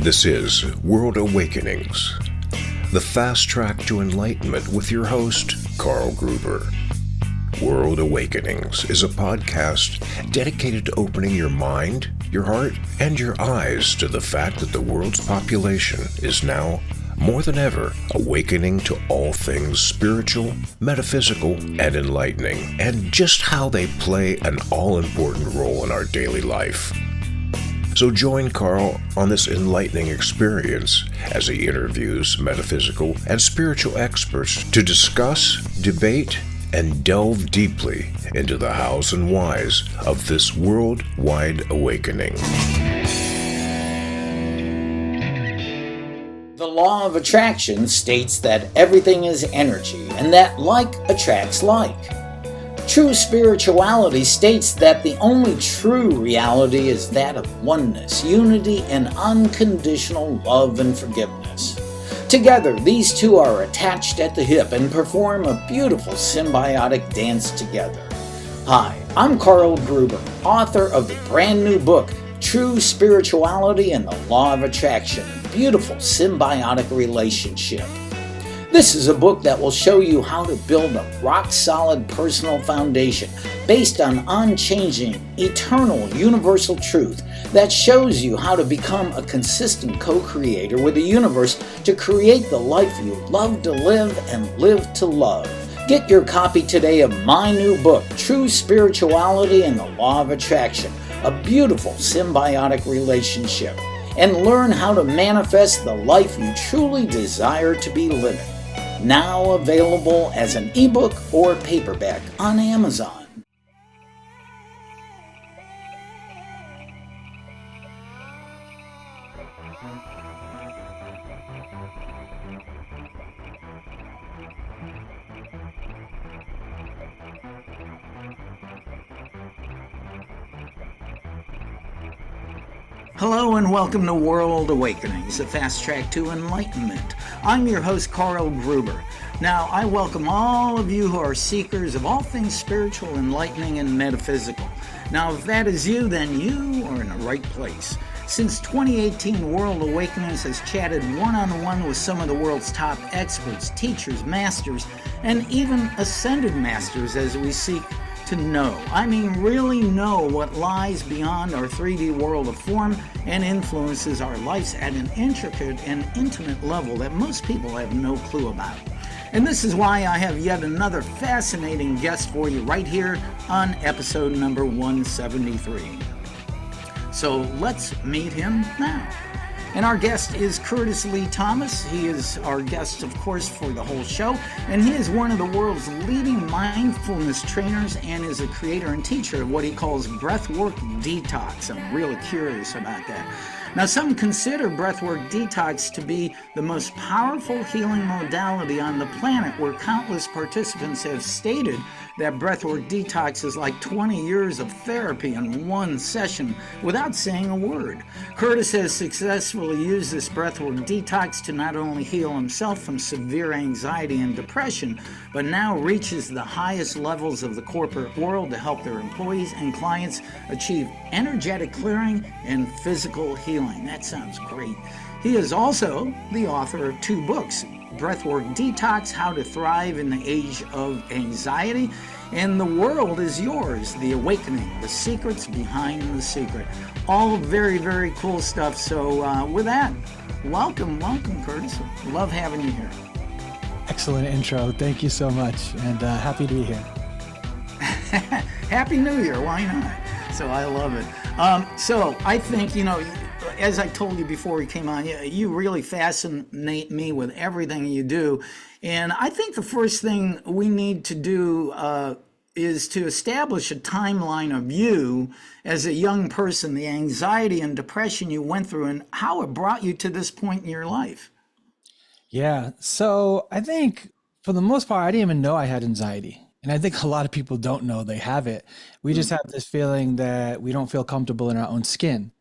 This is World Awakenings, the fast track to enlightenment with your host, Carl Gruber. World Awakenings is a podcast dedicated to opening your mind, your heart, and your eyes to the fact that the world's population is now, more than ever, awakening to all things spiritual, metaphysical, and enlightening, and just how they play an all-important role in our daily life. So join Carl on this enlightening experience as he interviews metaphysical and spiritual experts to discuss, debate, and delve deeply into the hows and whys of this worldwide awakening. The law of attraction states that everything is energy and that like attracts like. True spirituality states that the only true reality is that of oneness, unity, and unconditional love and forgiveness. Together, these two are attached at the hip and perform a beautiful symbiotic dance together. Hi, I'm Carl Gruber, author of the brand new book, True Spirituality and the Law of Attraction, a beautiful symbiotic relationship. This is a book that will show you how to build a rock-solid personal foundation based on unchanging, eternal, universal truth that shows you how to become a consistent co-creator with the universe to create the life you love to live and live to love. Get your copy today of my new book, True Spirituality and the Law of Attraction, a beautiful symbiotic relationship, and learn how to manifest the life you truly desire to be living. Now available as an ebook or paperback on Amazon. Hello and welcome to World Awakenings, a fast track to enlightenment. I'm your host, Carl Gruber. Now, I welcome all of you who are seekers of all things spiritual, enlightening, and metaphysical. Now, if that is you, then you are in the right place. Since 2018, World Awakenings has chatted one-on-one with some of the world's top experts, teachers, masters, and even ascended masters as we seek to know. I mean, really know what lies beyond our 3D world of form and influences our lives at an intricate and intimate level that most people have no clue about. And this is why I have yet another fascinating guest for you right here on episode number 173. So let's meet him now. And our guest is Kurtis Lee Thomas. He is our guest, of course, for the whole show. And he is one of the world's leading mindfulness trainers and is a creator and teacher of what he calls Breathwork Detox. I'm really curious about that. Now, some consider Breathwork Detox to be the most powerful healing modality on the planet, where countless participants have stated that Breathwork Detox is like 20 years of therapy in one session without saying a word. Kurtis has successfully used this Breathwork Detox to not only heal himself from severe anxiety and depression, but now reaches the highest levels of the corporate world to help their employees and clients achieve energetic clearing and physical healing. That sounds great. He is also the author of 2 books, Breathwork Detox, How to Thrive in the Age of Anxiety, and The World is Yours, The Awakening, The Secrets Behind the Secret. All very, very cool stuff. So with that, welcome, Kurtis. Love having you here. Excellent intro. Thank you so much, and happy to be here. Happy New Year. Why not? So I love it. So I think, as I told you before we came on, you really fascinate me with everything you do. And I think the first thing we need to do is to establish a timeline of you as a young person, the anxiety and depression you went through, and how it brought you to this point in your life. Yeah. So I think for the most part, I didn't even know I had anxiety. And I think a lot of people don't know they have it. We just have this feeling that we don't feel comfortable in our own skin.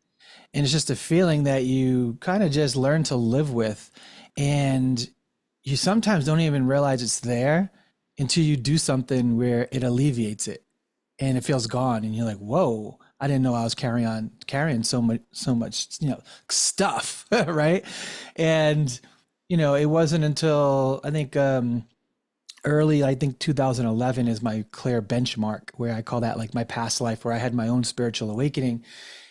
And it's just a feeling that you kind of just learn to live with. And you sometimes don't even realize it's there until you do something where it alleviates it and it feels gone. And you're like, whoa, I didn't know I was carrying so much, stuff, right? And, it wasn't until I think, I think 2011 is my clear benchmark where I call that like my past life, where I had my own spiritual awakening.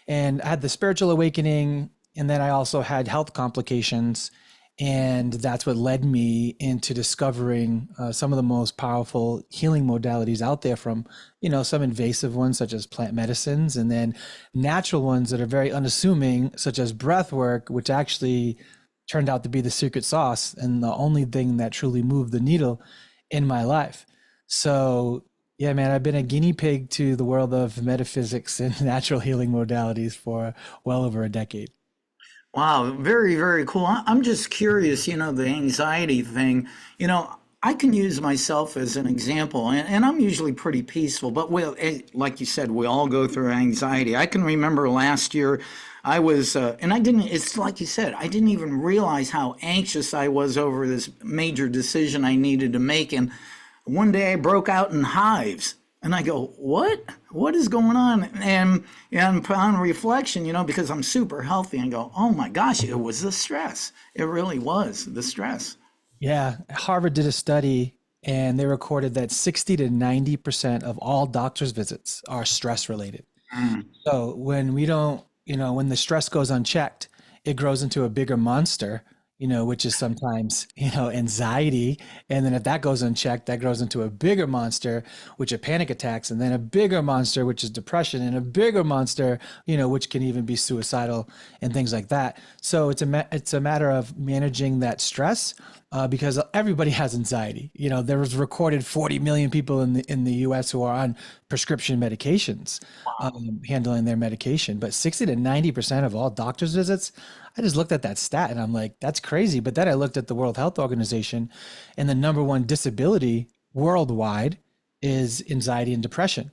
And I had the spiritual awakening, and then I also had health complications. And that's what led me into discovering some of the most powerful healing modalities out there, from, some invasive ones such as plant medicines, and then natural ones that are very unassuming, such as breath work, which actually turned out to be the secret sauce and the only thing that truly moved the needle in my life. So, yeah, man, I've been a guinea pig to the world of metaphysics and natural healing modalities for well over a decade. Wow, very, very cool. I'm just curious, the anxiety thing. I can use myself as an example, and I'm usually pretty peaceful, but like you said, we all go through anxiety. I can remember last year I was, and I didn't, it's like you said, I didn't even realize how anxious I was over this major decision I needed to make. And one day I broke out in hives. And I go, what? What is going on? And upon reflection, because I'm super healthy, and go, oh my gosh, it was the stress. It really was the stress. Yeah, Harvard did a study and they recorded that 60 to 90% of all doctor's visits are stress related. So when we don't, when the stress goes unchecked, it grows into a bigger monster, which is sometimes, anxiety. And then if that goes unchecked, that grows into a bigger monster, which are panic attacks, and then a bigger monster, which is depression, and a bigger monster, which can even be suicidal and things like that. So it's a matter of managing that stress, because everybody has anxiety. There was recorded 40 million people in the US who are on prescription medications, handling their medication, but 60 to 90% of all doctor's visits. I just looked at that stat and I'm like, that's crazy. But then I looked at the World Health Organization, and the number one disability worldwide is anxiety and depression.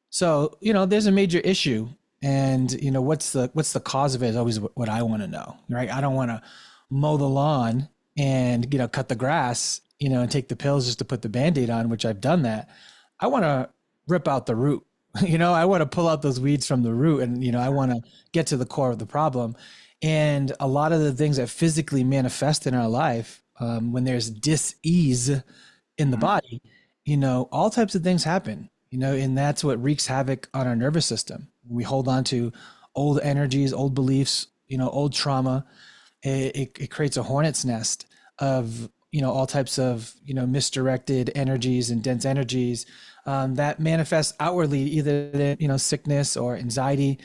So, there's a major issue. And, what's the cause of it is always what I want to know, right? I don't want to mow the lawn and, cut the grass, and take the pills just to put the Band-Aid on, which I've done that. I want to rip out the root. I want to pull out those weeds from the root, and, I want to get to the core of the problem. And a lot of the things that physically manifest in our life, when there's dis-ease in the body, all types of things happen, and that's what wreaks havoc on our nervous system. We hold on to old energies, old beliefs, old trauma. It creates a hornet's nest of, all types of, misdirected energies and dense energies that manifest outwardly, either, sickness or anxiety.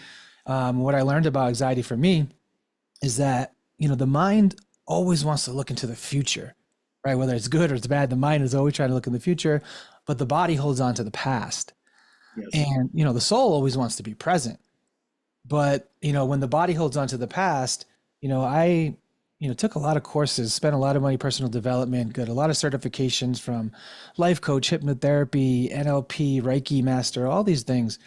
What I learned about anxiety for me is that, the mind always wants to look into the future, right? Whether it's good or it's bad, the mind is always trying to look in the future, but the body holds on to the past. Yes. And, the soul always wants to be present. But, when the body holds on to the past, I took a lot of courses, spent a lot of money, personal development, got a lot of certifications from life coach, hypnotherapy, NLP, Reiki master, all these things.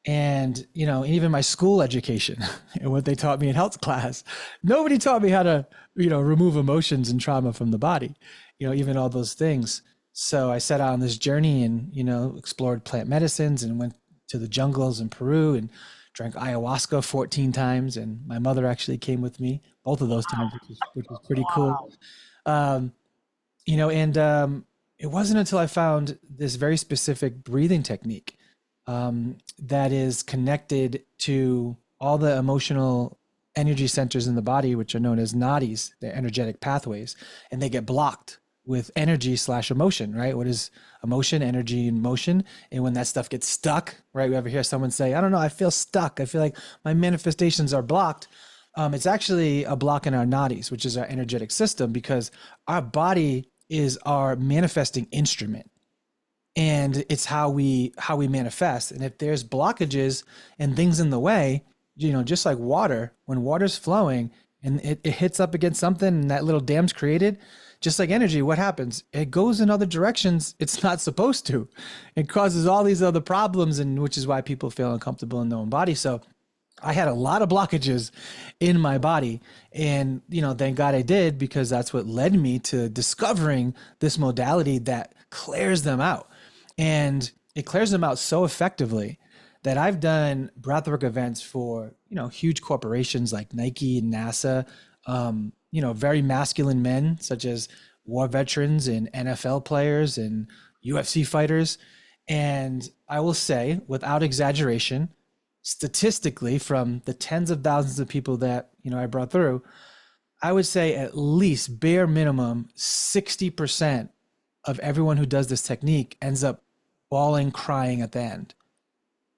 And, even my school education and what they taught me in health class, nobody taught me how to, remove emotions and trauma from the body, even all those things. So I set out on this journey and, explored plant medicines and went to the jungles in Peru and drank ayahuasca 14 times. And my mother actually came with me both of those times, which was pretty cool. It wasn't until I found this very specific breathing technique that is connected to all the emotional energy centers in the body, which are known as nadis, the energetic pathways, and they get blocked with energy / emotion, right? What is emotion, energy, and motion? And when that stuff gets stuck, right? We ever hear someone say, I don't know, I feel stuck. I feel like my manifestations are blocked. It's actually a block in our nadis, which is our energetic system, because our body is our manifesting instrument. And it's how we manifest. And if there's blockages and things in the way, just like water, when water's flowing and it hits up against something and that little dam's created, just like energy, what happens? It goes in other directions it's not supposed to. It causes all these other problems, and which is why people feel uncomfortable in their own body. So I had a lot of blockages in my body, and, thank God I did, because that's what led me to discovering this modality that clears them out. And it clears them out so effectively that I've done breathwork events for, huge corporations like Nike and NASA, very masculine men such as war veterans and NFL players and UFC fighters. And I will say, without exaggeration, statistically, from the tens of thousands of people that, I brought through, I would say at least bare minimum 60% of everyone who does this technique ends up bawling, crying at the end.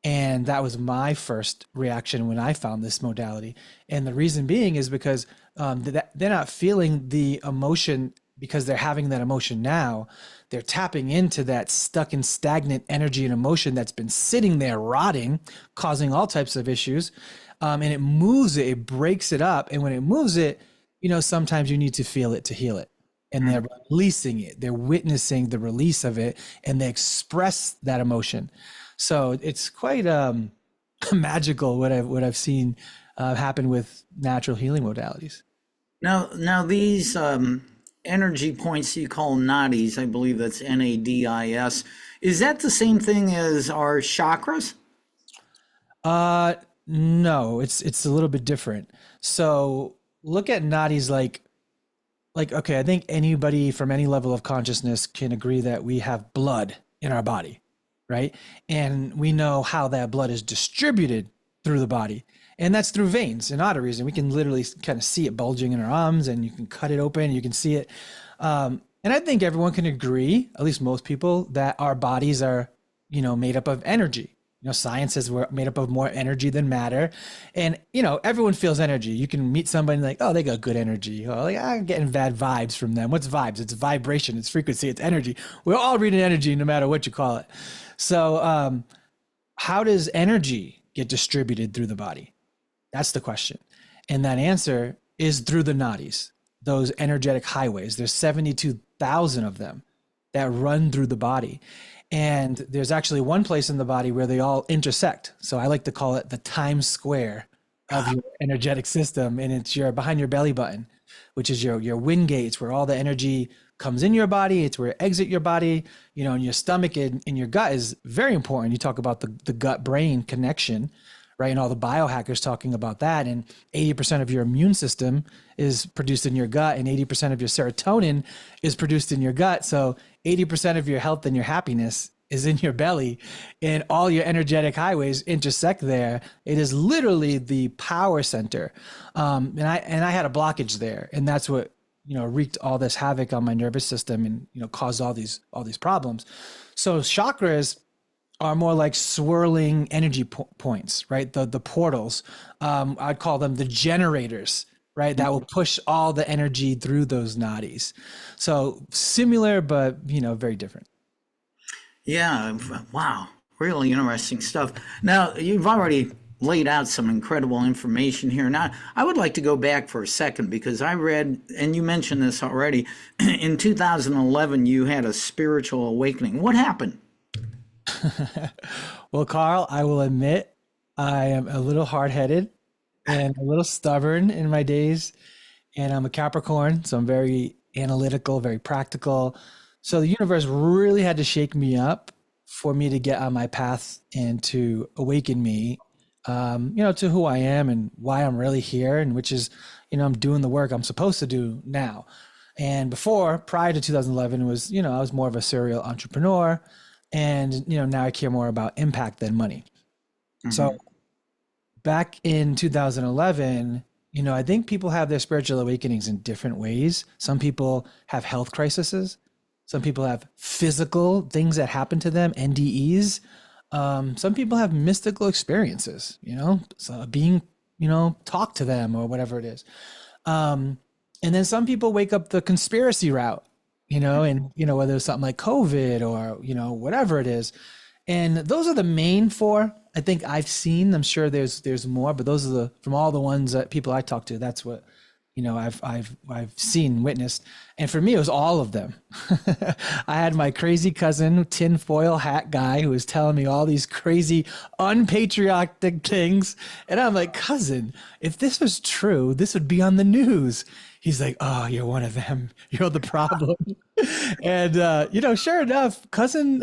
And that was my first reaction when I found this modality. And the reason being is because they're not feeling the emotion because they're having that emotion now. They're tapping into that stuck and stagnant energy and emotion that's been sitting there rotting, causing all types of issues. And it moves it, it breaks it up. And when it moves it, sometimes you need to feel it to heal it. And they're releasing it. They're witnessing the release of it, and they express that emotion. So it's quite magical what I've seen happen with natural healing modalities. Now these energy points you call nadis, I believe that's NADIS. Is that the same thing as our chakras? No, it's a little bit different. So look at nadis like okay, I think anybody from any level of consciousness can agree that we have blood in our body, right? And we know how that blood is distributed through the body. And that's through veins and arteries. And we can literally kind of see it bulging in our arms, and you can cut it open, you can see it. And I think everyone can agree, at least most people, that our bodies are, made up of energy. Science says we're made up of more energy than matter. And, everyone feels energy. You can meet somebody like, oh, they got good energy. Oh, like, I'm getting bad vibes from them. What's vibes? It's vibration, it's frequency, it's energy. We're all reading energy no matter what you call it. So how does energy get distributed through the body? That's the question. And that answer is through the nadis, those energetic highways. There's 72,000 of them that run through the body. And there's actually one place in the body where they all intersect. So I like to call it the Times Square of your energetic system. And it's behind your belly button, which is your wind gates, where all the energy comes in your body. It's where it exits your body, and your stomach and your gut is very important. You talk about the gut brain connection, right? And all the biohackers talking about that. And 80% of your immune system is produced in your gut, and 80% of your serotonin is produced in your gut. So 80% of your health and your happiness is in your belly, and all your energetic highways intersect there. It is literally the power center. And I had a blockage there, and that's what, wreaked all this havoc on my nervous system and, caused all these problems. So chakras are more like swirling energy points, right? The portals. I'd call them the generators, right? That will push all the energy through those nadis. So similar, but very different. Yeah. Wow. Really interesting stuff. Now, you've already laid out some incredible information here. Now, I would like to go back for a second, because I read, and you mentioned this already, in 2011, you had a spiritual awakening. What happened? Well, Carl, I will admit I am a little hard-headed and a little stubborn in my days, and I'm a Capricorn, so I'm very analytical, very practical. So the universe really had to shake me up for me to get on my path and to awaken me, to who I am and why I'm really here, and which is, I'm doing the work I'm supposed to do now. And prior to 2011, it was, I was more of a serial entrepreneur. And, now I care more about impact than money. Mm-hmm. So back in 2011, I think people have their spiritual awakenings in different ways. Some people have health crises. Some people have physical things that happen to them, NDEs. Some people have mystical experiences, so being, talk to them or whatever it is. And then some people wake up the conspiracy route. And, whether it's something like COVID or, whatever it is. And those are the main four I think I've seen. I'm sure there's more, but those are from all the ones that people I talk to, that's what, I've seen, witnessed. And for me, it was all of them. I had my crazy cousin, tinfoil hat guy, who was telling me all these crazy, unpatriotic things. And I'm like, cousin, if this was true, this would be on the news. He's like, oh, you're one of them. You're the problem. And, sure enough, cousin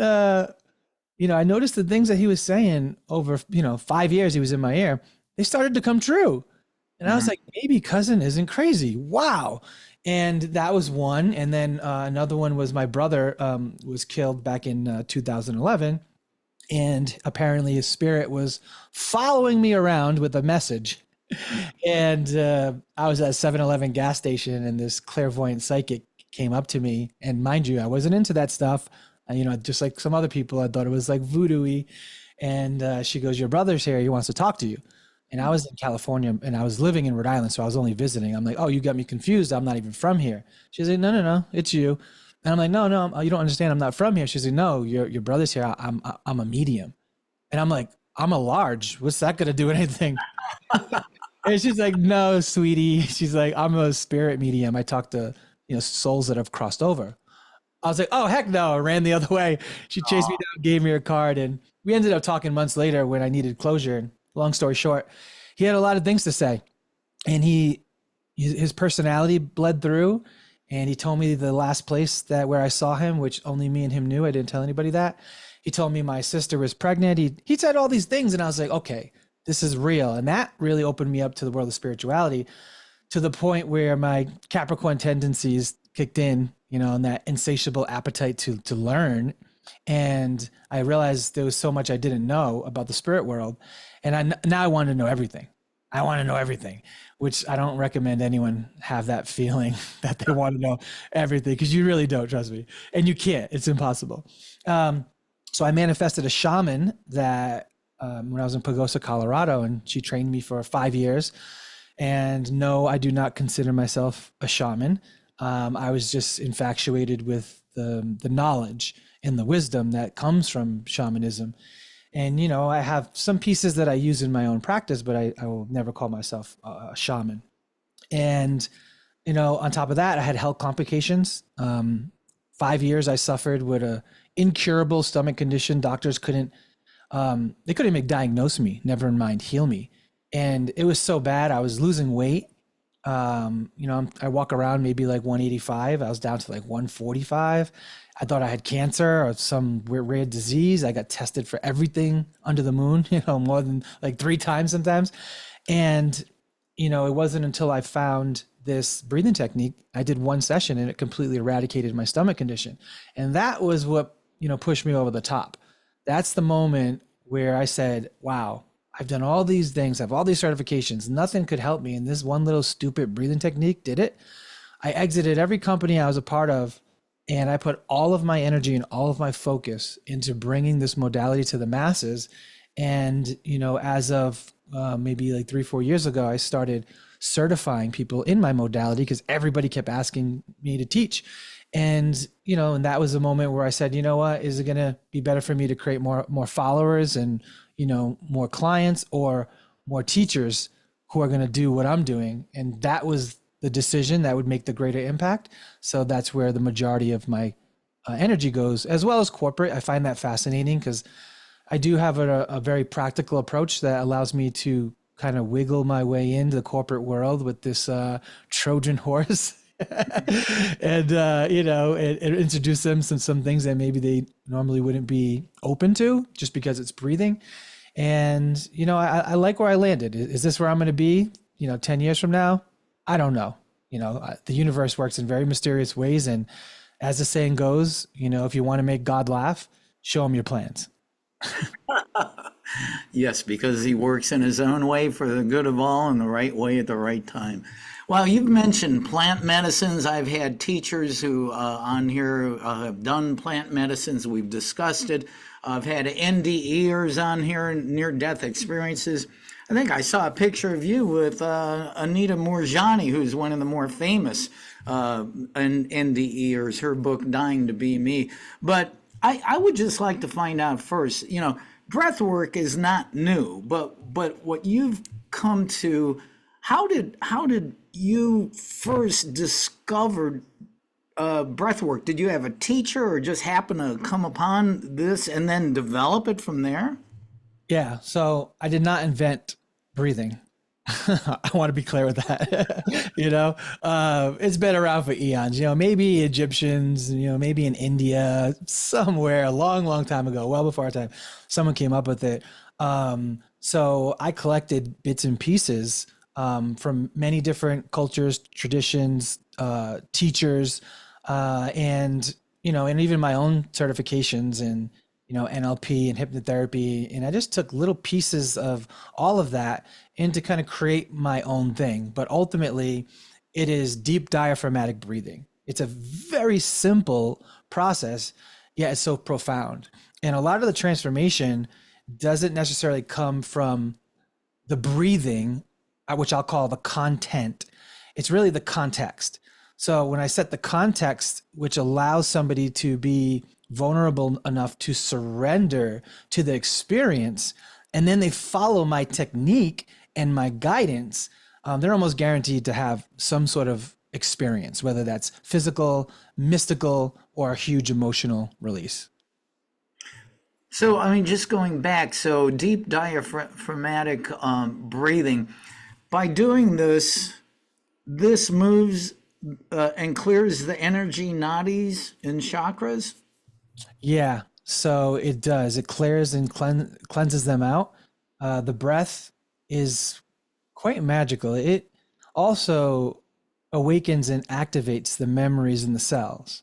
I noticed the things that he was saying over, 5 years he was in my ear, they started to come true. And I was like, maybe cousin isn't crazy. Wow. And that was one. And then another one was my brother was killed back in 2011. And apparently his spirit was following me around with a message. And I was at a 7-Eleven gas station, and this clairvoyant psychic came up to me. And mind you, I wasn't into that stuff. Just like some other people, I thought it was like voodoo-y. And she goes, your brother's here. He wants to talk to you. And I was in California, and I was living in Rhode Island, so I was only visiting. I'm like, oh, you got me confused. I'm not even from here. She's like, no, it's you. And I'm like, no, you don't understand. I'm not from here. She's like, no, your brother's here. I'm a medium. And I'm like, I'm a large. What's that going to do with anything? And she's like, no, sweetie. She's like, I'm a spirit medium. I talk to, souls that have crossed over. I was like, oh, heck no. I ran the other way. She chased me down, gave me her card. And we ended up talking months later when I needed closure. And long story short, he had a lot of things to say. And his personality bled through. And he told me the last place where I saw him, which only me and him knew. I didn't tell anybody that. He told me my sister was pregnant. He said all these things. And I was like, okay, this is real. And that really opened me up to the world of spirituality, to the point where my Capricorn tendencies kicked in, and that insatiable appetite to learn. And I realized there was so much I didn't know about the spirit world. And now I want to know everything. I want to know everything, which I don't recommend anyone have that feeling that they want to know everything, because you really don't, trust me. And you can't. It's impossible. So I manifested a shaman that when I was in Pagosa, Colorado, and she trained me for 5 years. And no, I do not consider myself a shaman. I was just infatuated with the knowledge and the wisdom that comes from shamanism. And, I have some pieces that I use in my own practice, but I will never call myself a shaman. And, on top of that, I had health complications. 5 years I suffered with a incurable stomach condition. Doctors couldn't even diagnose me, never mind heal me. And it was so bad. I was losing weight. I walk around maybe like 185. I was down to like 145. I thought I had cancer or some rare disease. I got tested for everything under the moon, more than like 3 times sometimes. And, it wasn't until I found this breathing technique, I did one session and it completely eradicated my stomach condition. And that was what, pushed me over the top. That's the moment where I said, wow, I've done all these things. I have all these certifications. Nothing could help me. And this one little stupid breathing technique did it. I exited every company I was a part of, and I put all of my energy and all of my focus into bringing this modality to the masses. And, as of maybe like 3-4 years ago, I started certifying people in my modality because everybody kept asking me to teach. And, and that was a moment where I said, you know what, is it going to be better for me to create more followers and, more clients or more teachers who are going to do what I'm doing? And that was the decision that would make the greater impact. So that's where the majority of my energy goes, as well as corporate. I find that fascinating because I do have a very practical approach that allows me to kind of wiggle my way into the corporate world with this Trojan horse. And and introduce them some things that maybe they normally wouldn't be open to just because it's breathing. And I like where I landed. Is this where I'm going to be 10 years from now? I don't know. The universe works in very mysterious ways, and as the saying goes, if you want to make God laugh, show him your plans. Yes, because he works in his own way for the good of all in the right way at the right time. Well, you've mentioned plant medicines. I've had teachers who on here have done plant medicines. We've discussed it. I've had NDEers on here, near-death experiences. I think I saw a picture of you with Anita Moorjani, who's one of the more famous NDEers, her book, Dying to Be Me. But I would just like to find out first, breath work is not new, but what you've come to, how did you first discover breath work? Did you have a teacher or just happen to come upon this and then develop it from there? Yeah. So I did not invent breathing. I want to be clear with that. It's been around for eons. Maybe Egyptians, maybe in India, somewhere a long, long time ago, well before our time, someone came up with it. So I collected bits and pieces from many different cultures, traditions, teachers, and even my own certifications in NLP and hypnotherapy. And I just took little pieces of all of that and to kind of create my own thing. But ultimately, it is deep diaphragmatic breathing. It's a very simple process, yet it's so profound. And a lot of the transformation doesn't necessarily come from the breathing, which I'll call the content. It's really the context. So when I set the context, which allows somebody to be vulnerable enough to surrender to the experience, and then they follow my technique and my guidance, they're almost guaranteed to have some sort of experience, whether that's physical, mystical, or a huge emotional release. So, I mean, just going back, so deep diaphragmatic breathing, by doing this moves and clears the energy nadis and chakras? Yeah, so it does. It clears and cleanses them out. The breath is quite magical. It also awakens and activates the memories in the cells.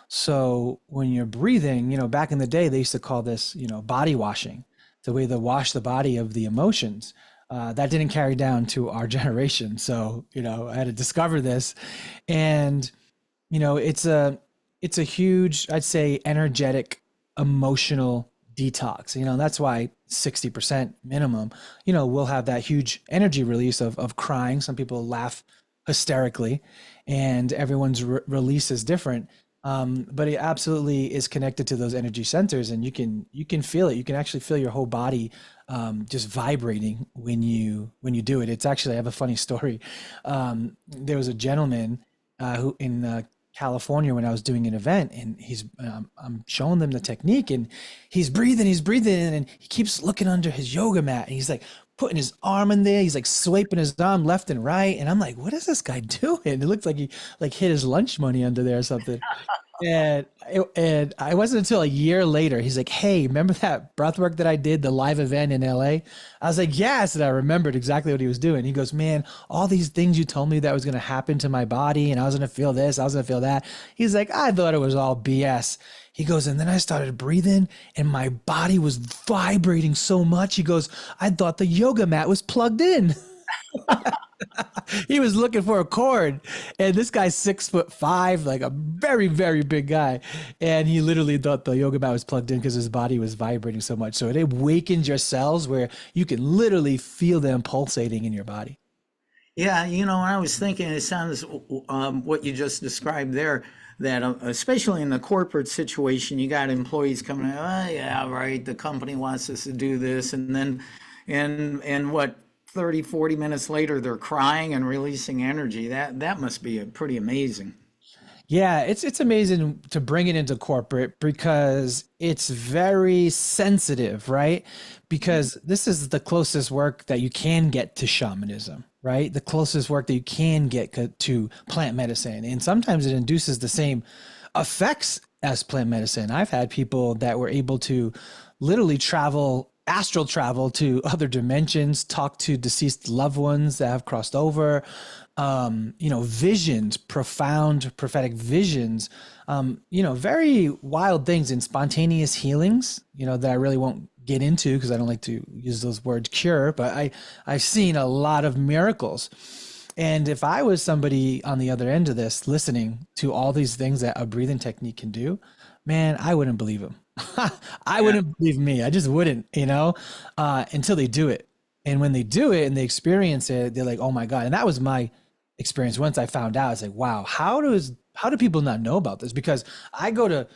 So when you're breathing, back in the day, they used to call this, body washing, the way they wash the body of the emotions. That didn't carry down to our generation. So, I had to discover this. And, it's a huge, I'd say, energetic, emotional detox. That's why 60% minimum, we'll have that huge energy release of crying. Some people laugh hysterically, and everyone's release is different. But it absolutely is connected to those energy centers, and you can feel it. You can actually feel your whole body just vibrating when you do it. It's actually, I have a funny story. There was a gentleman who in California when I was doing an event, and I'm showing them the technique, and he's breathing, and he keeps looking under his yoga mat, and he's like putting his arm in there. He's like swiping his arm left and right, and I'm like, what is this guy doing? It looks like he like hid his lunch money under there or something. And I wasn't until a year later, he's like, hey, remember that breathwork that I did, the live event in LA? I was like, yes. And I remembered exactly what he was doing. He goes, man, all these things you told me that was going to happen to my body, and I was going to feel this, I was going to feel that. He's like, I thought it was all BS. He goes, and then I started breathing and my body was vibrating so much. He goes, I thought the yoga mat was plugged in. He was looking for a cord, and this guy's 6'5", like a very, very big guy. And he literally thought the yoga mat was plugged in because his body was vibrating so much. So it awakens your cells where you can literally feel them pulsating in your body. Yeah, when I was thinking, it sounds what you just described there, that especially in the corporate situation, you got employees coming in, oh, yeah, right, the company wants us to do this. And then, and what, 30, 40 minutes later, they're crying and releasing energy. That must be pretty amazing. Yeah, it's amazing to bring it into corporate because it's very sensitive, right? Because this is the closest work that you can get to shamanism, right? The closest work that you can get to plant medicine. And sometimes it induces the same effects as plant medicine. I've had people that were able to literally astral travel to other dimensions, talk to deceased loved ones that have crossed over, visions, profound prophetic visions, very wild things and spontaneous healings, that I really won't get into because I don't like to use those words cure, but I've seen a lot of miracles. And if I was somebody on the other end of this, listening to all these things that a breathing technique can do, man, I wouldn't believe them. I wouldn't believe me. I just wouldn't, until they do it. And when they do it and they experience it, they're like, oh my God. And that was my experience. Once I found out, it's like, wow, how do people not know about this? Because I go to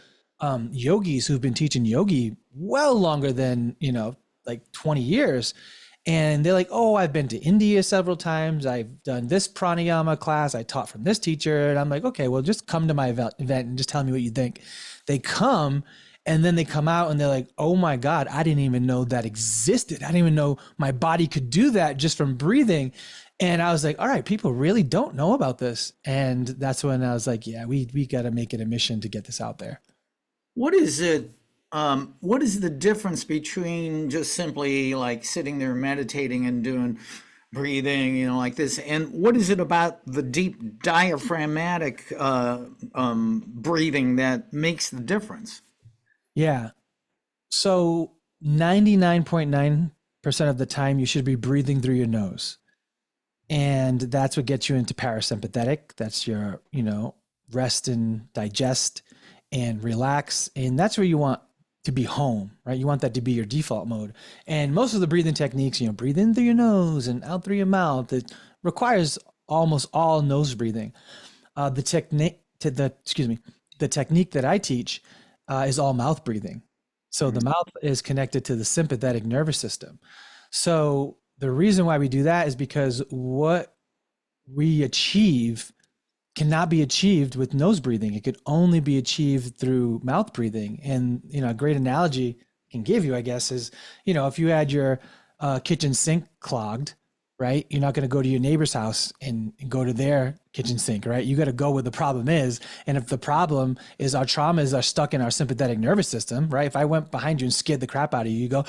yogis who've been teaching yogi well longer than, like 20 years. And they're like, oh, I've been to India several times. I've done this pranayama class. I taught from this teacher. And I'm like, okay, well, just come to my event and just tell me what you think. They come And then they come out and they're like, oh my God, I didn't even know that existed. I didn't even know my body could do that just from breathing. And I was like, all right, people really don't know about this. And that's when I was like, yeah, we got to make it a mission to get this out there. What is it? What is the difference between just simply like sitting there meditating and doing breathing, like this, and what is it about the deep diaphragmatic breathing that makes the difference? Yeah. So 99.9% of the time, you should be breathing through your nose. And that's what gets you into parasympathetic. That's your, rest and digest and relax. And that's where you want to be home, right? You want that to be your default mode. And most of the breathing techniques, breathe in through your nose and out through your mouth. It requires almost all nose breathing. The technique the technique that I teach is all mouth breathing. So the mouth is connected to the sympathetic nervous system. So the reason why we do that is because what we achieve cannot be achieved with nose breathing. It could only be achieved through mouth breathing. And, a great analogy I can give you, I guess, is, if you had your kitchen sink clogged, right? You're not going to go to your neighbor's house and go to their kitchen sink, right? You got to go where the problem is. And if the problem is our traumas are stuck in our sympathetic nervous system, right? If I went behind you and scared the crap out of you, you go,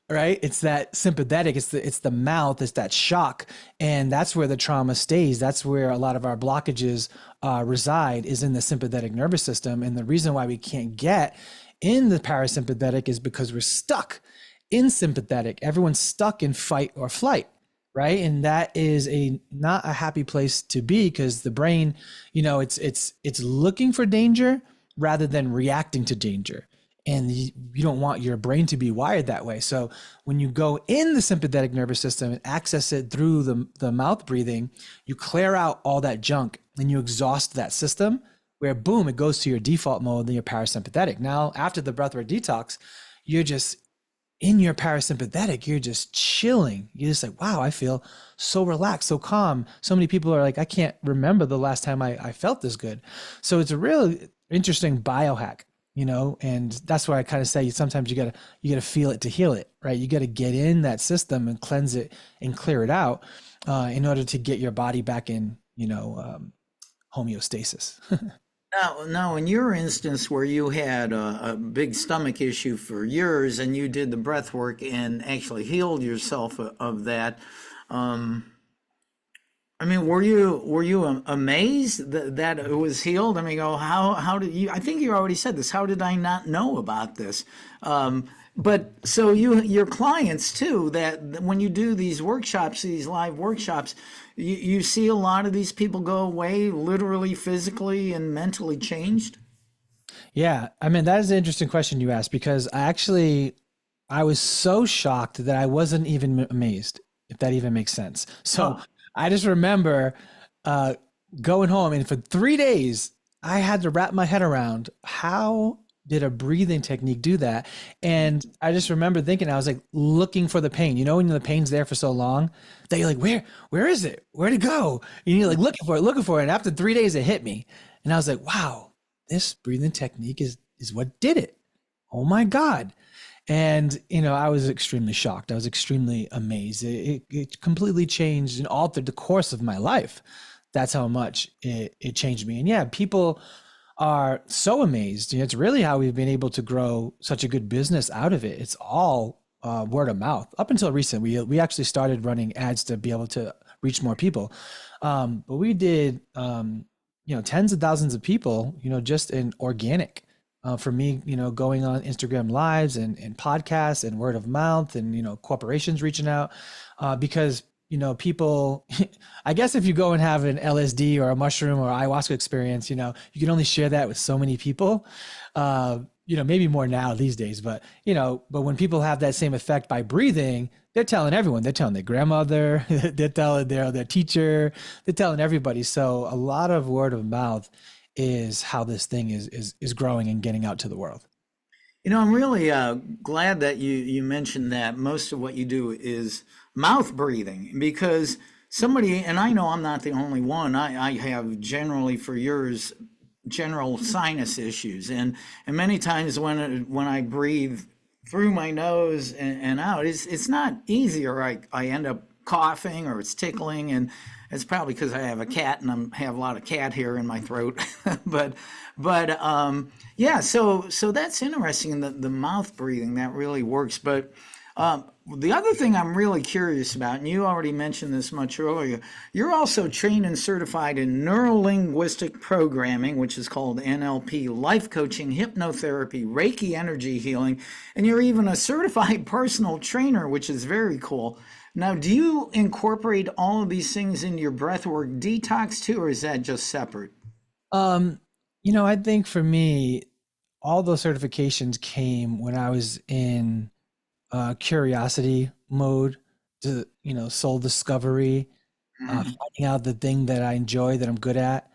right? It's that sympathetic, it's the mouth, it's that shock. And that's where the trauma stays. That's where a lot of our blockages reside, is in the sympathetic nervous system. And the reason why we can't get in the parasympathetic is because we're stuck in sympathetic. Everyone's stuck in fight or flight, right? And that is not a happy place to be, because the brain, it's looking for danger rather than reacting to danger. And you don't want your brain to be wired that way. So when you go in the sympathetic nervous system and access it through the mouth breathing, you clear out all that junk and you exhaust that system, where boom, it goes to your default mode, then your parasympathetic. Now, after the breathwork detox, you're just in your parasympathetic, you're just chilling. You're just like, wow, I feel so relaxed, so calm. So many people are like, I can't remember the last time I felt this good. So it's a really interesting biohack. And that's why I kind of say sometimes you gotta feel it to heal it, right? You gotta get in that system and cleanse it and clear it out in order to get your body back in, homeostasis. Now, in your instance where you had a big stomach issue for years and you did the breath work and actually healed yourself of that, were you amazed that it was healed? How did you? I think you already said this. How did I not know about this? But so your clients too, that when you do these workshops, these live workshops, you see a lot of these people go away literally, physically, and mentally changed. Yeah, that is an interesting question you asked, because I was so shocked that I wasn't even amazed, if that even makes sense. So I just remember going home, and for 3 days, I had to wrap my head around, how did a breathing technique do that? And I just remember thinking, I was like looking for the pain. When the pain's there for so long, that you're like, where is it? Where'd it go? And you're like looking for it. And after 3 days, it hit me. And I was like, wow, this breathing technique is what did it. Oh my God. And, I was extremely shocked. I was extremely amazed. It completely changed and altered the course of my life. That's how much it changed me. And yeah, people are so amazed. It's really how we've been able to grow such a good business out of it. It's all word of mouth. Up until recent, we actually started running ads to be able to reach more people. But we did, tens of thousands of people, just in organic. For me, going on Instagram lives and podcasts and word of mouth and, corporations reaching out because, people, I guess if you go and have an LSD or a mushroom or ayahuasca experience, you can only share that with so many people, maybe more now these days, but when people have that same effect by breathing, they're telling everyone. They're telling their grandmother, they're telling their teacher, they're telling everybody. So a lot of word of mouth is how this thing is growing and getting out to the world. I'm really glad that you mentioned that most of what you do is mouth breathing, because somebody, and I know I'm not the only one, I have generally for years general sinus issues, and many times when I breathe through my nose and out, it's not easy, or I end up coughing or it's tickling, and it's probably because I have a cat and I have a lot of cat hair in my throat. but yeah, so that's interesting, the mouth breathing that really works. But the other thing I'm really curious about, and you already mentioned this much earlier, you're also trained and certified in neuro-linguistic programming, which is called NLP, life coaching, hypnotherapy, Reiki energy healing, and you're even a certified personal trainer, which is very cool. Now, do you incorporate all of these things into your breathwork detox too, or is that just separate? Um, I think for me, all those certifications came when I was in curiosity mode, to soul discovery, finding out the thing that I enjoy, that I'm good at.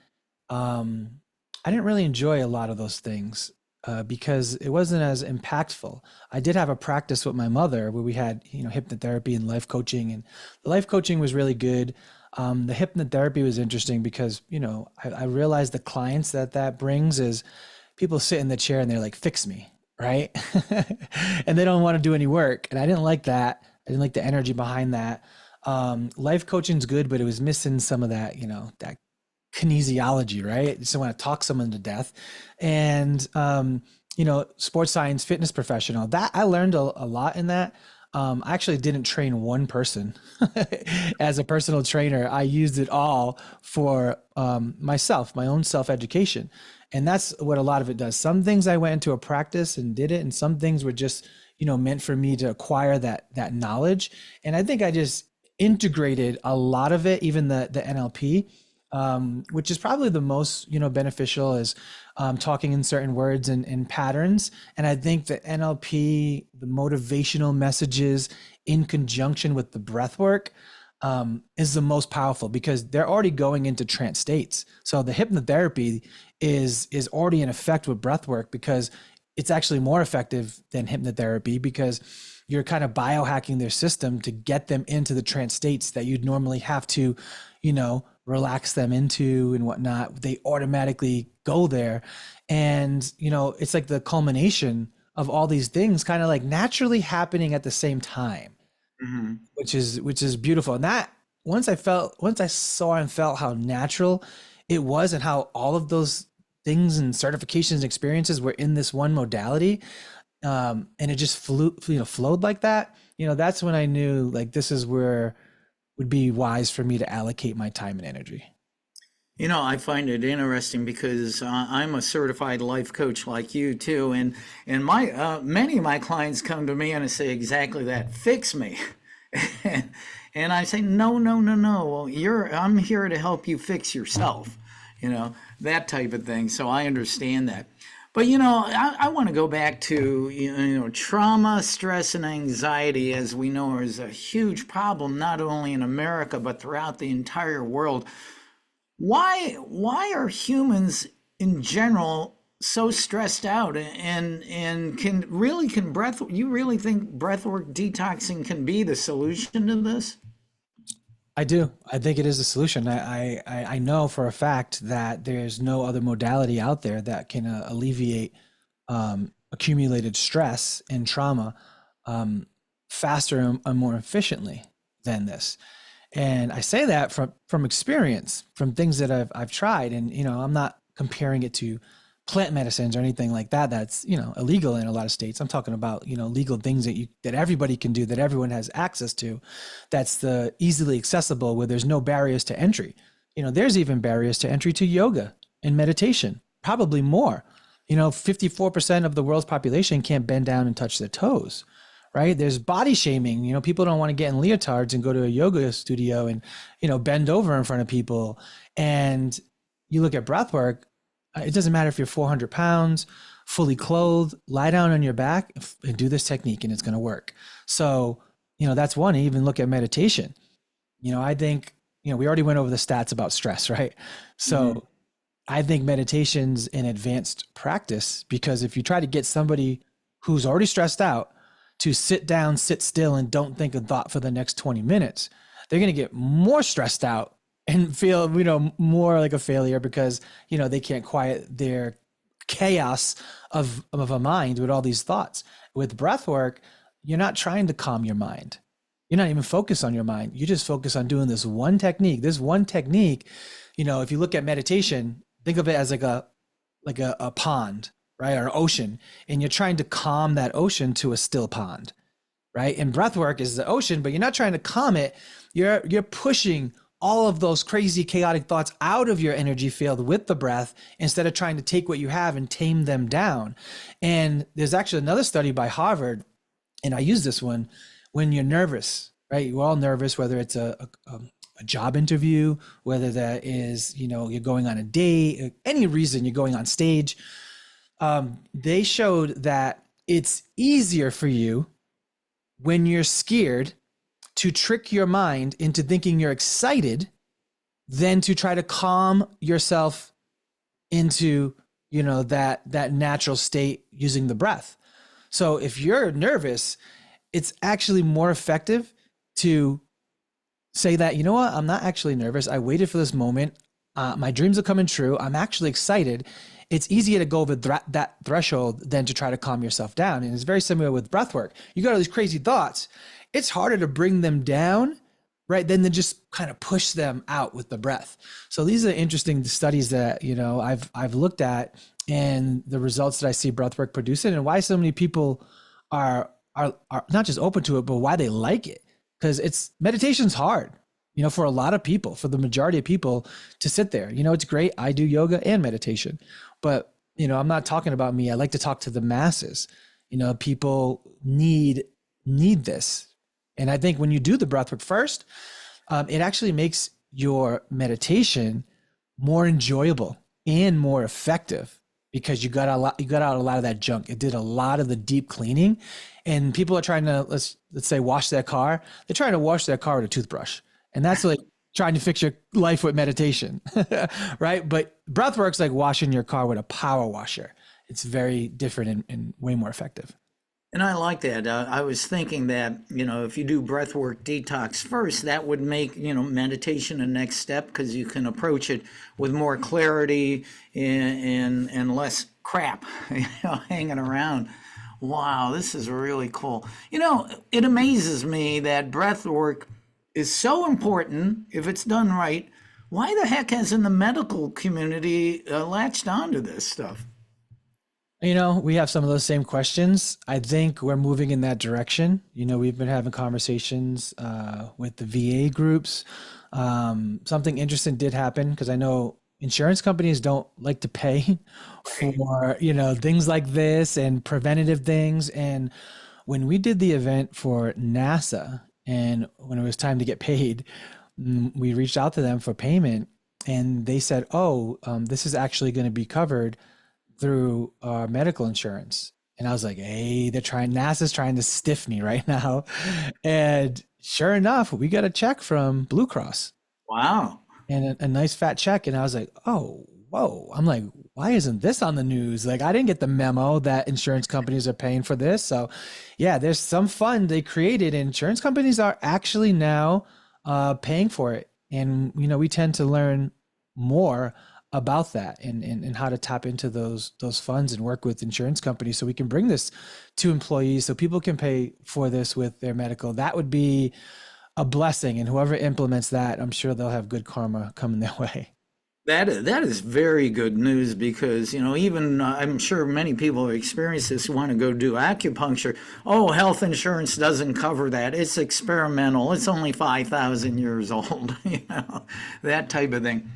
I didn't really enjoy a lot of those things because it wasn't as impactful. I did have a practice with my mother where we had hypnotherapy and life coaching, and the life coaching was really good. The hypnotherapy was interesting because I realized the clients that brings is people sit in the chair and they're like, fix me, right? And they don't want to do any work. And I didn't like that. I didn't like the energy behind that. Life coaching's good, but it was missing some of that, that kinesiology, right? Just want to talk someone to death. And, sports science, fitness professional, that I learned a lot in that. I actually didn't train one person as a personal trainer. I used it all for myself, my own self-education. And that's what a lot of it does. Some things I went into a practice and did it, and some things were just, meant for me to acquire that knowledge. And I think I just integrated a lot of it, even the NLP, which is probably the most, beneficial, is talking in certain words and patterns. And I think the NLP, the motivational messages in conjunction with the breath work, is the most powerful, because they're already going into trance states. So the hypnotherapy is already in effect with breath work, because it's actually more effective than hypnotherapy, because you're kind of biohacking their system to get them into the trance states that you'd normally have to, relax them into and whatnot. They automatically go there. And, it's like the culmination of all these things kind of like naturally happening at the same time, which is beautiful. And that once I saw and felt how natural it was, and how all of those things and certifications and experiences were in this one modality, and it just flowed like that, that's when I knew, like, this is where would be wise for me to allocate my time and energy. I find it interesting because I'm a certified life coach like you too, and my many of my clients come to me and I say exactly that: fix me. And I say, no, no, no, no. Well, I'm here to help you fix yourself. That type of thing. So I understand that. But I want to go back to trauma, stress, and anxiety, as we know, is a huge problem not only in America but throughout the entire world. Why are humans in general so stressed out, and can you really think breathwork detoxing can be the solution to this? I do. I think it is a solution. I know for a fact that there's no other modality out there that can alleviate accumulated stress and trauma faster and more efficiently than this. And I say that from experience, from things that I've tried. And I'm not comparing it to plant medicines or anything like that. That's illegal in a lot of states. I'm talking about legal things that everybody can do, that everyone has access to. That's the easily accessible, where there's no barriers to entry. There's even barriers to entry to yoga and meditation, probably more. 54% of the world's population can't bend down and touch their toes, right? There's body shaming. People don't want to get in leotards and go to a yoga studio and bend over in front of people. And you look at breath work, it doesn't matter if you're 400 pounds, fully clothed, lie down on your back and do this technique, and it's going to work. So, that's one. Even look at meditation. I think, we already went over the stats about stress, right? So I think meditation's an advanced practice, because if you try to get somebody who's already stressed out to sit down, sit still, and don't think a thought for the next 20 minutes, they're going to get more stressed out and feel, more like a failure because, they can't quiet their chaos of a mind with all these thoughts. With breath work, you're not trying to calm your mind. You're not even focused on your mind. You just focus on doing this one technique. This one technique, if you look at meditation, think of it as like a pond, right? Or ocean. And you're trying to calm that ocean to a still pond, right? And breath work is the ocean, but you're not trying to calm it. You're pushing all of those crazy chaotic thoughts out of your energy field with the breath instead of trying to take what you have and tame them down. And there's actually another study by Harvard, and I use this one when you're nervous, right? We're all nervous, whether it's a job interview, whether that is, you're going on a date, any reason you're going on stage. They showed that it's easier for you when you're scared to trick your mind into thinking you're excited than to try to calm yourself into, that natural state using the breath. So if you're nervous, it's actually more effective to say that, you know what, I'm not actually nervous. I waited for this moment. My dreams are coming true. I'm actually excited. It's easier to go over that threshold than to try to calm yourself down. And it's very similar with breath work. You got all these crazy thoughts. It's harder to bring them down, right, than to just kind of push them out with the breath. So these are interesting studies that, I've looked at, and the results that I see breath work producing, and why so many people are not just open to it, but why they like it. Because meditation's hard, for a lot of people, for the majority of people to sit there. It's great. I do yoga and meditation, but, I'm not talking about me. I like to talk to the masses. People need this. And I think when you do the breathwork first, it actually makes your meditation more enjoyable and more effective because you got out a lot of that junk. It did a lot of the deep cleaning, and people are trying to, let's say, wash their car. They're trying to wash their car with a toothbrush, and that's like trying to fix your life with meditation, right? But breathwork's like washing your car with a power washer. It's very different and way more effective. And I like that. I was thinking that, if you do breathwork detox first, that would make, meditation a next step because you can approach it with more clarity and less crap, hanging around. Wow, this is really cool. It amazes me that breathwork is so important if it's done right. Why the heck hasn't the medical community latched onto this stuff? We have some of those same questions. I think we're moving in that direction. We've been having conversations with the VA groups. Something interesting did happen because I know insurance companies don't like to pay for, things like this and preventative things. And when we did the event for NASA and when it was time to get paid, we reached out to them for payment and they said, this is actually going to be covered through our medical insurance. And I was like, hey, NASA's trying to stiff me right now. And sure enough, we got a check from Blue Cross. Wow. And a nice fat check. And I was like, oh, whoa. I'm like, why isn't this on the news? Like, I didn't get the memo that insurance companies are paying for this. So yeah, there's some fund they created. Insurance companies are actually now paying for it. And, we tend to learn more about that and how to tap into those funds and work with insurance companies so we can bring this to employees so people can pay for this with their medical. That would be a blessing. And whoever implements that, I'm sure they'll have good karma coming their way. That is very good news because, even I'm sure many people have experienced this, want to go do acupuncture. Oh, health insurance doesn't cover that. It's experimental. It's only 5,000 years old, that type of thing.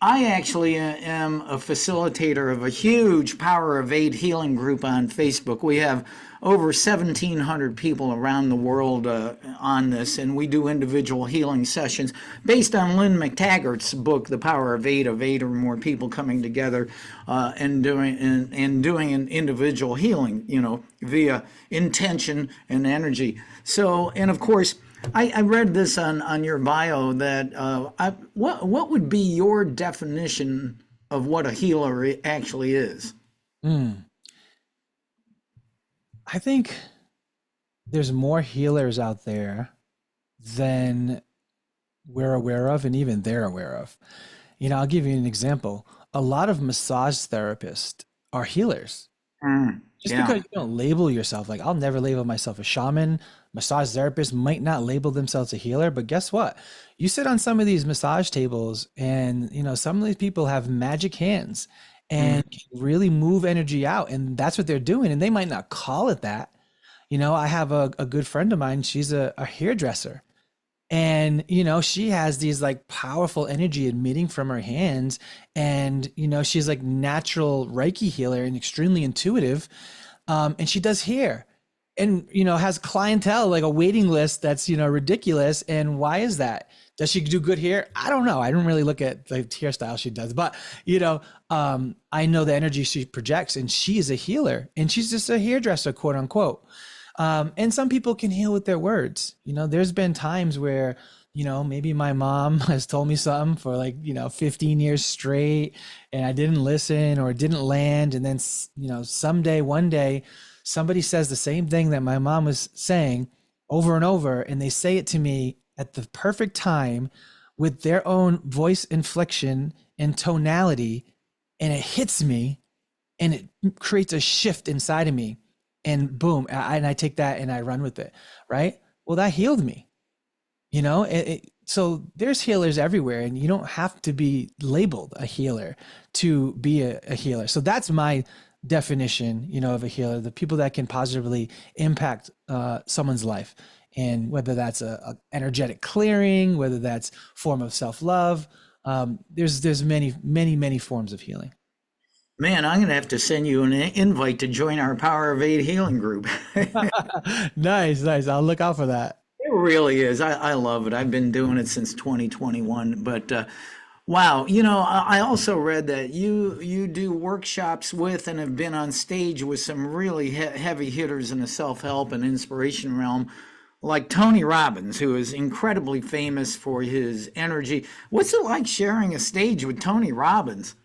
I actually am a facilitator of a huge Power of 8 healing group on Facebook. We have over 1,700 people around the world on this, and we do individual healing sessions based on Lynn McTaggart's book, The Power of 8 or more people coming together and doing an individual healing, via intention and energy. So, and of course, I read this on your bio that what would be your definition of what a healer actually is? I think there's more healers out there than we're aware of and even they're aware of. I'll give you an example. A lot of massage therapists are healers. Just because Yeah. you don't label yourself, like I'll never label myself a shaman, massage therapist might not label themselves a healer, but guess what? You sit on some of these massage tables and, some of these people have magic hands and Mm. can really move energy out. And that's what they're doing. And they might not call it that. I have a good friend of mine. She's a hairdresser. And, she has these like powerful energy emitting from her hands. And, she's like natural Reiki healer and extremely intuitive. And she does hair and, has clientele, like a waiting list that's, ridiculous. And why is that? Does she do good hair? I don't know. I don't really look at the hairstyle she does, but, I know the energy she projects and she is a healer and she's just a hairdresser, quote unquote. And some people can heal with their words. There's been times where, maybe my mom has told me something for like, 15 years straight and I didn't listen or it didn't land. And then, one day, somebody says the same thing that my mom was saying over and over. And they say it to me at the perfect time with their own voice inflection and tonality. And it hits me and it creates a shift inside of me. And boom, and I take that and I run with it, right? Well, that healed me, so there's healers everywhere and you don't have to be labeled a healer to be a healer. So that's my definition, of a healer, the people that can positively impact someone's life. And whether that's a energetic clearing, whether that's form of self-love, there's many forms of healing. Man, I'm going to have to send you an invite to join our Power of Eight healing group. Nice. I'll look out for that. It really is. I love it. I've been doing it since 2021. But wow, I also read that you do workshops with and have been on stage with some really heavy hitters in the self-help and inspiration realm, like Tony Robbins, who is incredibly famous for his energy. What's it like sharing a stage with Tony Robbins?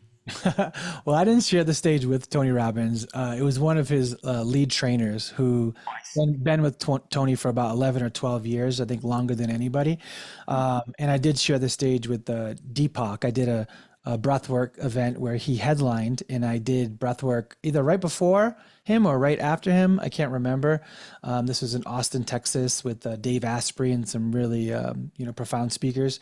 Well, I didn't share the stage with Tony Robbins. It was one of his lead trainers who been with Tony for about 11 or 12 years, I think longer than anybody. And I did share the stage with Deepak. I did a breathwork event where he headlined and I did breathwork either right before him or right after him. I can't remember. This was in Austin, Texas with Dave Asprey and some really, profound speakers.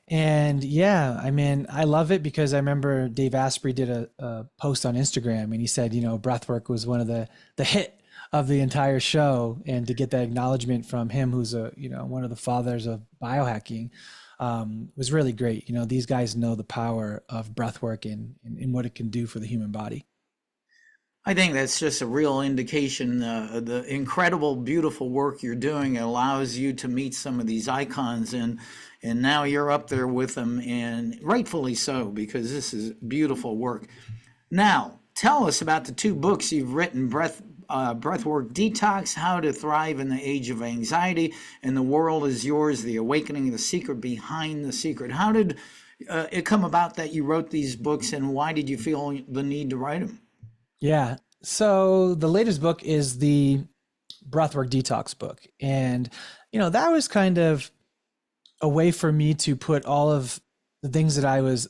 And yeah, I mean, I love it because I remember Dave Asprey did a post on Instagram and he said, breathwork was one of the hit of the entire show. And to get that acknowledgement from him, who's one of the fathers of biohacking, was really great. These guys know the power of breathwork and what it can do for the human body. I think that's just a real indication the incredible, beautiful work you're doing allows you to meet some of these icons, and now you're up there with them, and rightfully so, because this is beautiful work. Now, tell us about the two books you've written: Breathwork Detox, How to Thrive in the Age of Anxiety, and The World is Yours: The Awakening, the Secret Behind the Secret. How did it come about that you wrote these books, and why did you feel the need to write them? Yeah. So the latest book is the Breathwork Detox book. And, that was kind of a way for me to put all of the things that I was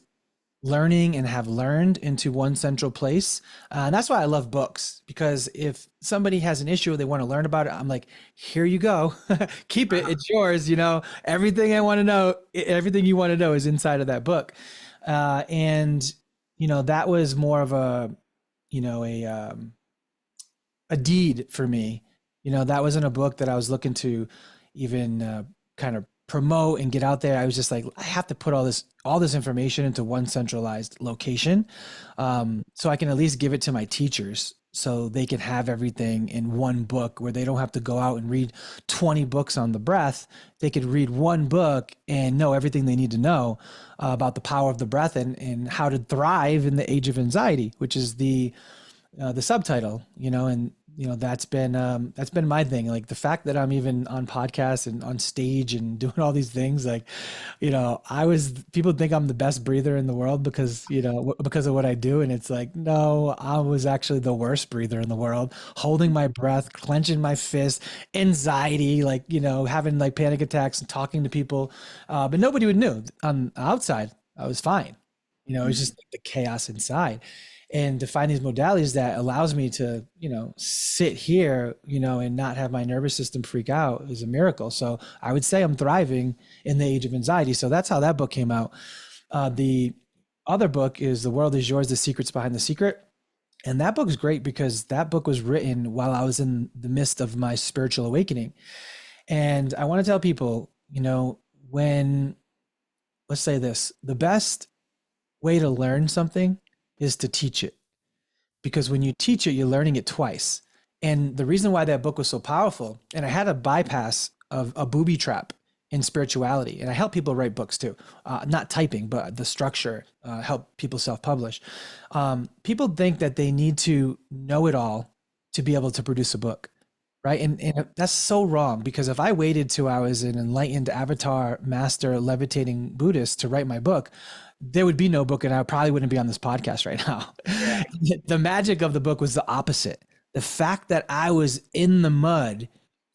learning and have learned into one central place. And that's why I love books, because if somebody has an issue or they want to learn about it, I'm like, here you go, keep it. It's yours. Everything I want to know, everything you want to know is inside of that book. And, that was more of a deed for me. That wasn't a book that I was looking to even kind of promote and get out there. I was just like, I have to put all this information into one centralized location, so I can at least give it to my teachers so they can have everything in one book where they don't have to go out and read 20 books on the breath. They could read one book and know everything they need to know about the power of the breath and how to thrive in the age of anxiety, which is the subtitle, and that's been my thing. Like the fact that I'm even on podcasts and on stage and doing all these things, like, people think I'm the best breather in the world because of what I do. And it's like, no, I was actually the worst breather in the world, holding my breath, clenching my fist, anxiety, like, having like panic attacks and talking to people. But nobody would know on the outside. I was fine. It's just like the chaos inside. And to find these modalities that allows me to, sit here, and not have my nervous system freak out is a miracle. So I would say I'm thriving in the age of anxiety. So that's how that book came out. The other book is The World Is Yours, The Secrets Behind the Secret. And that book is great because that book was written while I was in the midst of my spiritual awakening. And I want to tell people, let's say this, the best way to learn something is to teach it, because when you teach it, you're learning it twice. And the reason why that book was so powerful, and I had a bypass of a booby trap in spirituality, and I help people write books too, not typing, but the structure, help people self-publish. People think that they need to know it all to be able to produce a book, right? And that's so wrong, because if I waited till I was an enlightened avatar master levitating Buddhist to write my book, there would be no book, and I probably wouldn't be on this podcast right now. The magic of the book was the opposite. The fact that I was in the mud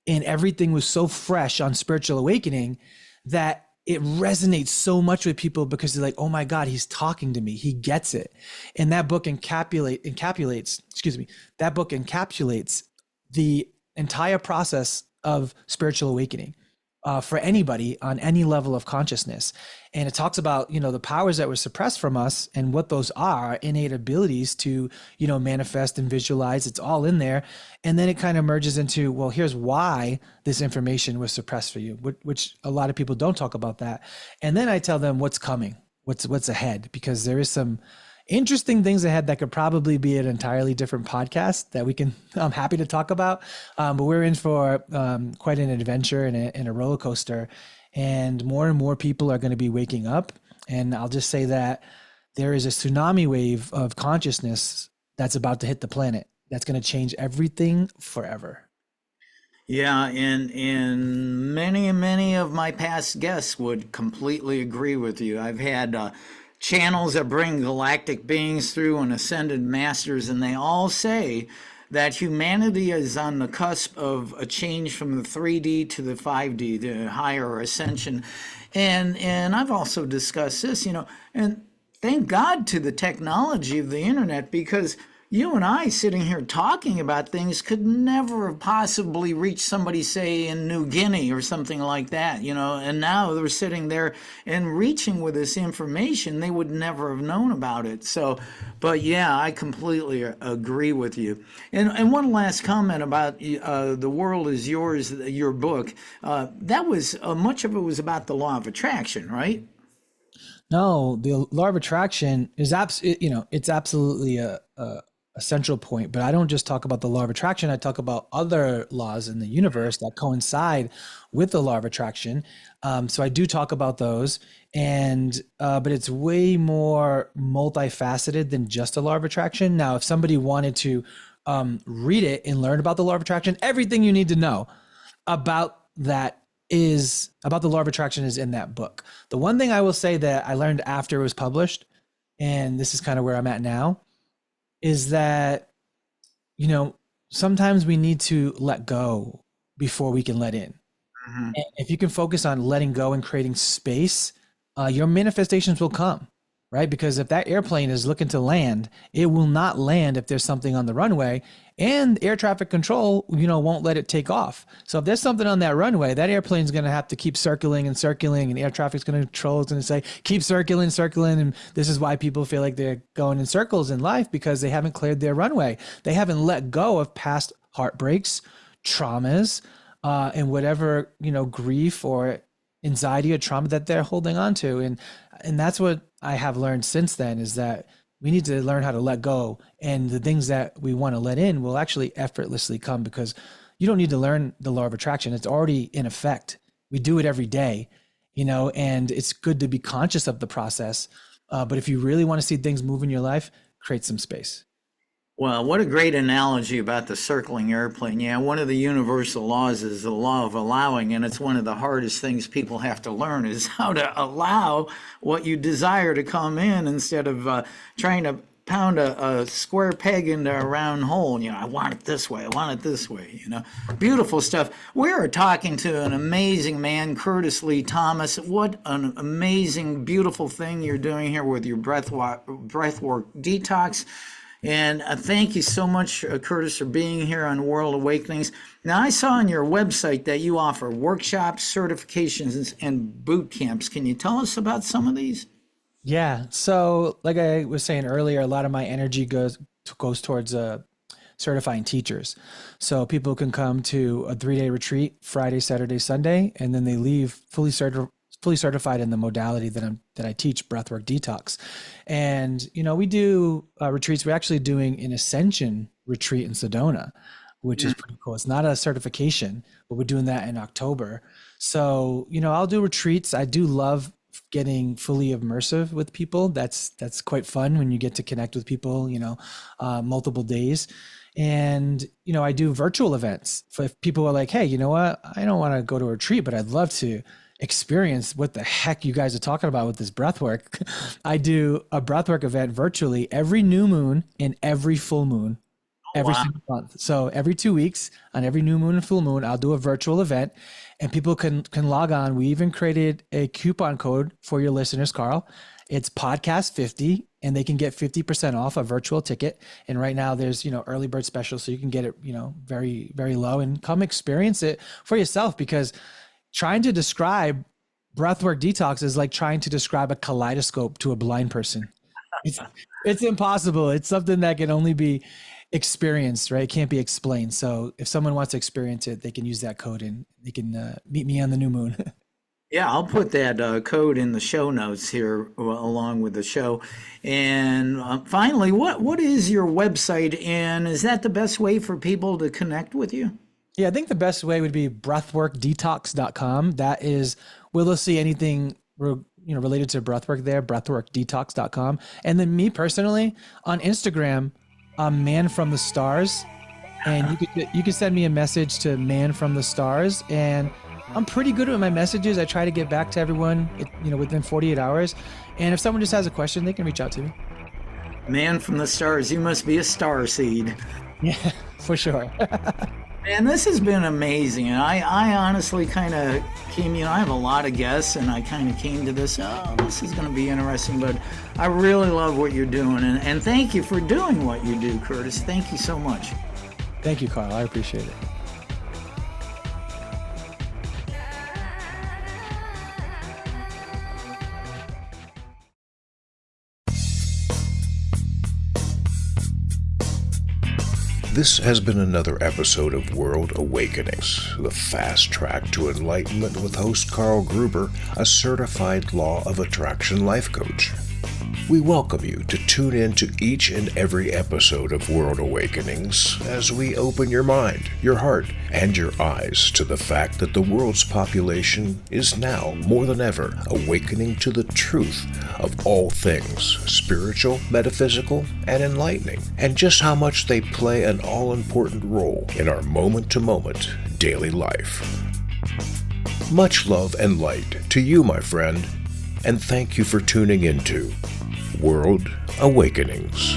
and everything was so fresh on spiritual awakening that it resonates so much with people, because they're like, oh my God, he's talking to me. He gets it. And that book encapsulates the entire process of spiritual awakening. For anybody on any level of consciousness. And it talks about, the powers that were suppressed from us and what those are, innate abilities to, manifest and visualize. It's all in there. And then it kind of merges into, well, here's why this information was suppressed for you, which a lot of people don't talk about that. And then I tell them what's coming, what's ahead, because there is some interesting things ahead that could probably be an entirely different podcast that I'm happy to talk about. But we're in for quite an adventure and a roller coaster, and more people are going to be waking up. And I'll just say that there is a tsunami wave of consciousness that's about to hit the planet. That's going to change everything forever. Yeah, and many of my past guests would completely agree with you. I've had channels that bring galactic beings through and ascended masters, and they all say that humanity is on the cusp of a change from the 3D to the 5D, the higher ascension. And I've also discussed this, and thank God to the technology of the internet, because you and I sitting here talking about things could never have possibly reach somebody, say, in New Guinea or something like that, and now they're sitting there and reaching with this information. They would never have known about it. So, but yeah, I completely agree with you. And one last comment about The World Is Yours, your book. That was, much of it was about the law of attraction, right? No, the law of attraction is it's absolutely a central point, but I don't just talk about the law of attraction. I talk about other laws in the universe that coincide with the law of attraction. So I do talk about those, but it's way more multifaceted than just the law of attraction. Now, if somebody wanted to read it and learn about the law of attraction, everything you need to know about the law of attraction is in that book. The one thing I will say that I learned after it was published, and this is kind of where I'm at now, is that, sometimes we need to let go before we can let in. Mm-hmm. And if you can focus on letting go and creating space, your manifestations will come, right? Because if that airplane is looking to land, it will not land if there's something on the runway, and air traffic control, won't let it take off. So if there's something on that runway, that airplane's going to have to keep circling, and air traffic's going to control. It's going to say, keep circling. And this is why people feel like they're going in circles in life, because they haven't cleared their runway. They haven't let go of past heartbreaks, traumas, and whatever, grief or anxiety or trauma that they're holding on to. And that's what I have learned since then, is that we need to learn how to let go, and the things that we want to let in will actually effortlessly come, because you don't need to learn the law of attraction. It's already in effect. We do it every day, and it's good to be conscious of the process. But if you really want to see things move in your life, create some space. Well, what a great analogy about the circling airplane. Yeah, one of the universal laws is the law of allowing, and it's one of the hardest things people have to learn is how to allow what you desire to come in instead of trying to pound a square peg into a round hole. I want it this way. I want it this way. Beautiful stuff. We are talking to an amazing man, Kurtis Lee Thomas. What an amazing, beautiful thing you're doing here with your breathwork detox. And thank you so much, Kurtis, for being here on World Awakenings. Now, I saw on your website that you offer workshops, certifications, and boot camps. Can you tell us about some of these? Yeah. So like I was saying earlier, a lot of my energy goes towards certifying teachers. So people can come to a 3-day retreat, Friday, Saturday, Sunday, and then they leave fully certified in the modality that I teach, Breathwork Detox. And, we do retreats. We're actually doing an ascension retreat in Sedona, which is pretty cool. It's not a certification, but we're doing that in October. So, I'll do retreats. I do love getting fully immersive with people. That's quite fun when you get to connect with people, multiple days. And, I do virtual events. If people are like, hey, you know what? I don't want to go to a retreat, but I'd love to experience what the heck you guys are talking about with this breathwork. I do a breathwork event virtually every new moon and every full moon, every single month. So every 2 weeks on every new moon and full moon, I'll do a virtual event and people can log on. We even created a coupon code for your listeners, Carl. It's podcast 50 and they can get 50% off a virtual ticket. And right now there's, early bird special. So you can get it, very, very low and come experience it for yourself, because trying to describe breathwork detox is like trying to describe a kaleidoscope to a blind person. It's impossible. It's something that can only be experienced, right? It can't be explained. So if someone wants to experience it, they can use that code and they can meet me on the new moon. Yeah, I'll put that code in the show notes here along with the show. And finally, what is your website, and is that the best way for people to connect with you? Yeah, I think the best way would be breathworkdetox.com. That is, will they see anything related to breathwork there, breathworkdetox.com. And then me personally, on Instagram, I'm Man From The Stars. And you could send me a message to Man From The Stars. And I'm pretty good with my messages. I try to get back to everyone, within 48 hours. And if someone just has a question, they can reach out to me. Man From The Stars, you must be a star seed. Yeah, for sure. Man, this has been amazing. And I honestly kind of came, I have a lot of guests, and I kind of came to this, this is going to be interesting. But I really love what you're doing. And thank you for doing what you do, Kurtis. Thank you so much. Thank you, Carl. I appreciate it. This has been another episode of World Awakenings, the fast track to enlightenment with host Carl Gruber, a certified law of attraction life coach. We welcome you to tune in to each and every episode of World Awakenings as we open your mind, your heart, and your eyes to the fact that the world's population is now, more than ever, awakening to the truth of all things spiritual, metaphysical, and enlightening, and just how much they play an all-important role in our moment-to-moment daily life. Much love and light to you, my friend, and thank you for tuning into World Awakenings.